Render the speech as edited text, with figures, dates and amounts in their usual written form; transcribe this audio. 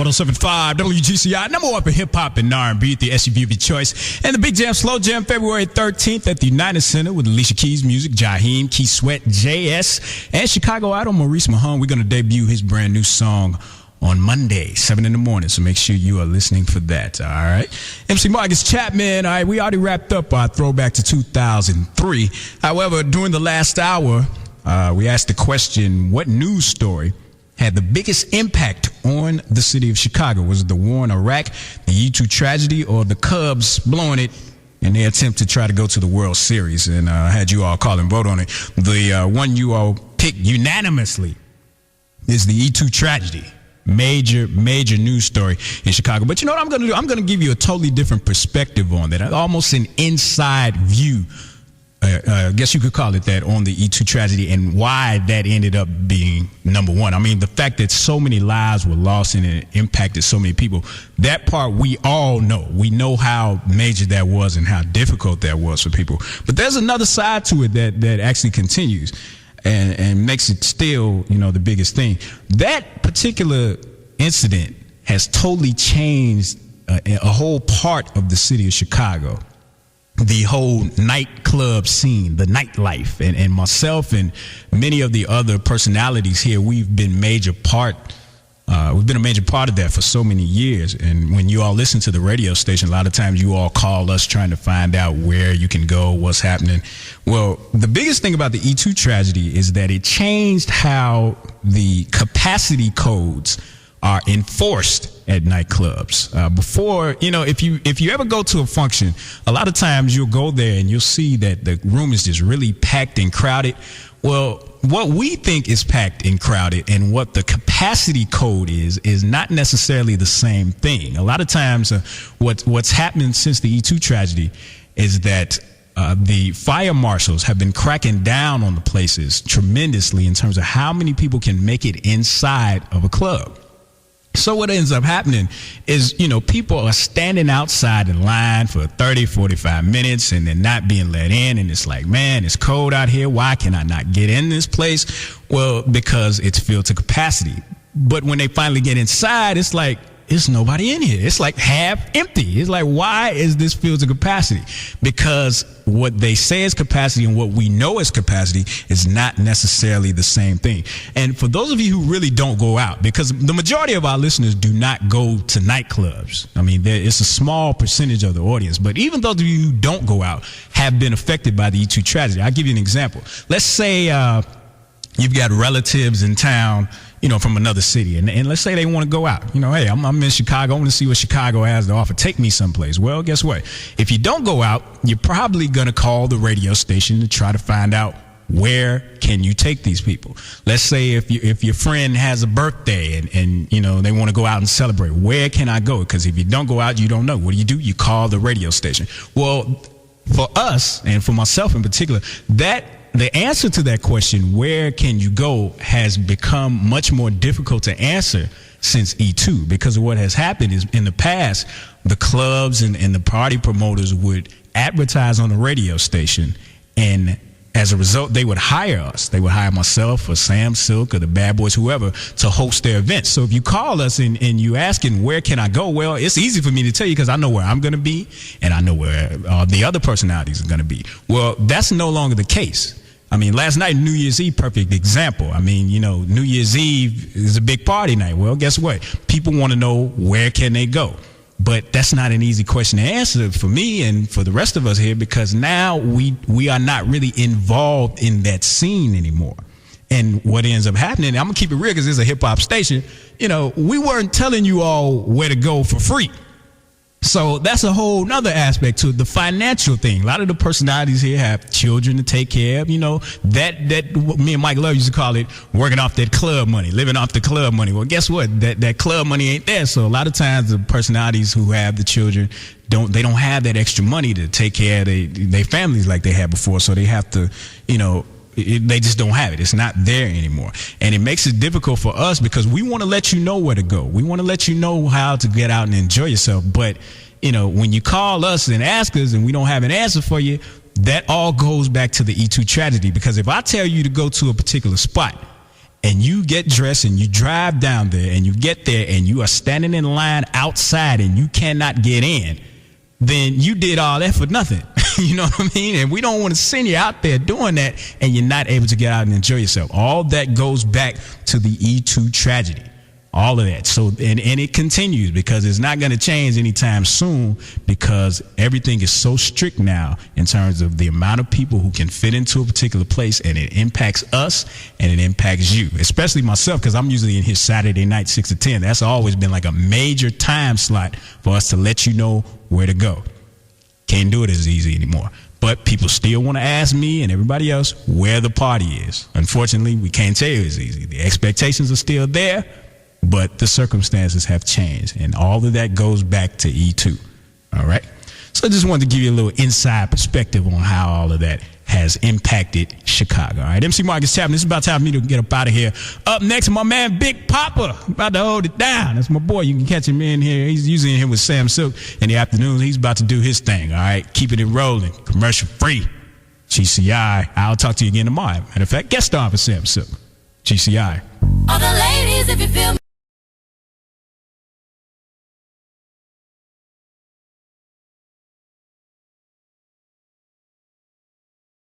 107.5 WGCI, number one for hip-hop and R&B at the SUV of your choice. And the Big Jam Slow Jam, February 13th at the United Center with Alicia Keys Music, Jaheim, Key Sweat, JS, and Chicago Idol Maurice Mahone. We're going to debut his brand new song on Monday, 7 in the morning, so make sure you are listening for that, all right? MC Marcus Chapman, all right, we already wrapped up our throwback to 2003. However, during the last hour, we asked the question, what news story had the biggest impact on the city of Chicago? Was it the war in Iraq, the E2 tragedy, or the Cubs blowing it in their attempt to try to go to the World Series? And I had you all call and vote on it. The one you all picked unanimously is the E2 tragedy. Major news story in Chicago. But you know what I'm going to do? I'm going to give you a totally different perspective on that. Almost an inside view, I guess you could call it that, on the E2 tragedy and why that ended up being number one. I mean, the fact that so many lives were lost and it impacted so many people, that part we all know. We know how major that was and how difficult that was for people. But there's another side to it that actually continues. And makes it still, you know, the biggest thing. That particular incident has totally changed a whole part of the city of Chicago. The whole nightclub scene, the nightlife, and myself and many of the other personalities here, we've been a major part of that for so many years. And when you all listen to the radio station, a lot of times you all call us trying to find out where you can go, what's happening. Well, the biggest thing about the E2 tragedy is that it changed how the capacity codes are enforced at nightclubs. Before, you know, if you ever go to a function, a lot of times you'll go there and you'll see that the room is just really packed and crowded. Well, what we think is packed and crowded and what the capacity code is not necessarily the same thing. A lot of times what's happened since the E2 tragedy is that the fire marshals have been cracking down on the places tremendously in terms of how many people can make it inside of a club. So what ends up happening is, you know, people are standing outside in line for 30, 45 minutes and they're not being let in. And it's like, man, it's cold out here. Why can I not get in this place? Well, because it's filled to capacity. But when they finally get inside, it's like, there's nobody in here. It's like half empty. It's like, why is this filled to capacity? Because what they say is capacity and what we know is capacity is not necessarily the same thing. And for those of you who really don't go out, because the majority of our listeners do not go to nightclubs. I mean, it's a small percentage of the audience. But even those of you who don't go out have been affected by the E2 tragedy. I'll give you an example. Let's say you've got relatives in town, you know, from another city, and let's say they want to go out. You know, hey, I'm in Chicago. I want to see what Chicago has to offer. Take me someplace. Well, guess what? If you don't go out, you're probably going to call the radio station to try to find out where can you take these people. Let's say if your friend has a birthday and you know, they want to go out and celebrate. Where can I go? Because if you don't go out, you don't know. What do? You call the radio station. Well, for us, and for myself in particular, the answer to that question, where can you go, has become much more difficult to answer since E2, because of what has happened is in the past, the clubs and the party promoters would advertise on the radio station, and as a result, they would hire us. They would hire myself or Sam Silk or the Bad Boys, whoever, to host their events. So if you call us and you asking, where can I go? Well, it's easy for me to tell you because I know where I'm going to be and I know where the other personalities are going to be. Well, that's no longer the case. I mean, last night, New Year's Eve, perfect example. I mean, you know, New Year's Eve is a big party night. Well, guess what? People want to know, where can they go? But that's not an easy question to answer for me and for the rest of us here, because now we are not really involved in that scene anymore. And what ends up happening, I'm going to keep it real because it's a hip-hop station, you know, we weren't telling you all where to go for free. So that's a whole nother aspect to the financial thing. A lot of the personalities here have children to take care of, you know, that me and Mike Love used to call it working off that club money, living off the club money. Well, guess what? That club money ain't there. So a lot of times the personalities who have the children don't have that extra money to take care of their families like they had before. So they have to, you know, they just don't have it. It's not there anymore. And it makes it difficult for us because we want to let you know where to go. We want to let you know how to get out and enjoy yourself. But, you know, when you call us and ask us and we don't have an answer for you, that all goes back to the E2 tragedy. Because if I tell you to go to a particular spot and you get dressed and you drive down there and you get there and you are standing in line outside and you cannot get in, then you did all that for nothing. You know what I mean? And we don't want to send you out there doing that and you're not able to get out and enjoy yourself. All that goes back to the E2 tragedy. All of that. So, and it continues because it's not going to change anytime soon because everything is so strict now in terms of the amount of people who can fit into a particular place, and it impacts us and it impacts you, especially myself, because I'm usually in here Saturday night, 6 to 10. That's always been like a major time slot for us to let you know where to go. Can't do it as easy anymore. But people still want to ask me and everybody else where the party is. Unfortunately, we can't tell you it's easy. The expectations are still there, but the circumstances have changed, and all of that goes back to E2. All right? So I just wanted to give you a little inside perspective on how all of that has impacted Chicago. All right, MC Marcus Chapman, it's about time for me to get up out of here. Up next, my man Big Papa, about to hold it down. That's my boy. You can catch him in here. He's usually in here with Sam Silk in the afternoons. He's about to do his thing, all right? Keeping it rolling, commercial free. GCI. I'll talk to you again tomorrow. Matter of fact, guest star for Sam Silk. GCI. All the ladies, if you feel